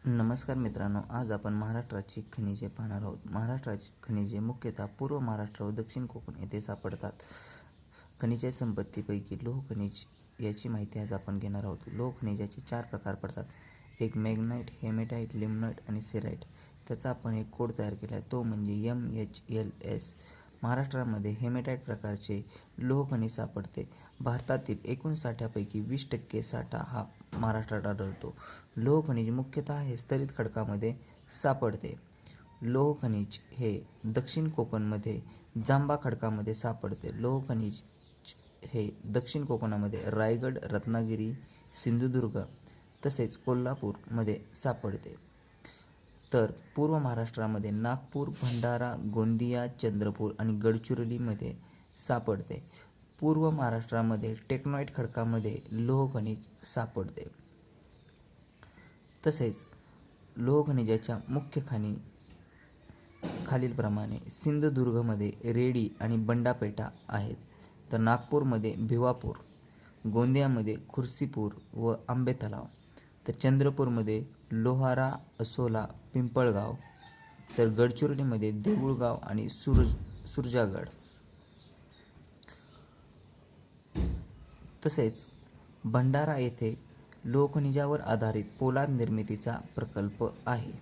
नमस्कार मित्रांनो, आज आपण महाराष्ट्राची खनिजे पाहणार आहोत. महाराष्ट्राची खनिजे मुख्यतः पूर्व महाराष्ट्र व दक्षिण कोकण येथे सापडतात. खनिज संपत्तीपैकी लोह खनिज याची माहिती आज आपण घेणार आहोत. लोह खनिजाचे 4 प्रकार पडतात. एक मॅग्नाईट, हेमॅटाइट, लिमनाईट आणि सेराइट. त्याचा आपण एक कोड तयार केला आहे, तो म्हणजे MHLS. महाराष्ट्रामध्ये हेमॅटाइट प्रकारचे लोह खनिज सापडते. भारतातील एकूण साठ्यापैकी 20% साठा हा महाराष्ट्रात आढळतो. लोह खनिज मुख्यतः हे स्तरित खडकामध्ये सापडते. लोह खनिज हे दक्षिण कोकणमध्ये जांबा खडकामध्ये सापडते. लोह खनिज हे दक्षिण कोकणामध्ये रायगड, रत्नागिरी, सिंधुदुर्ग तसेच कोल्हापूरमध्ये सापडते. तर पूर्व महाराष्ट्रामध्ये नागपूर, भंडारा, गोंदिया, चंद्रपूर आणि गडचिरोलीमध्ये सापडते. पूर्व महाराष्ट्रामध्ये टेक्टोनाइट खडकामध्ये लोह खनिज सापडते. तसेच लोह खनिजाच्या मुख्य खाणी खालीलप्रमाणे सिंधुदुर्गमध्ये रेडी आणि बंडापेटा आहेत. तर नागपूरमध्ये भिवापूर, गोंदियामध्ये खुर्सीपूर व आंबेतलाव, तर चंद्रपूरमध्ये लोहारा, असोला, पिंपळगाव, तर गडचिरोलीमध्ये देऊळगाव आणि सुरजागड. तसेच भंडारा येथे लोहखनिजावर आधारित पोलाद निर्मितीचा प्रकल्प आहे.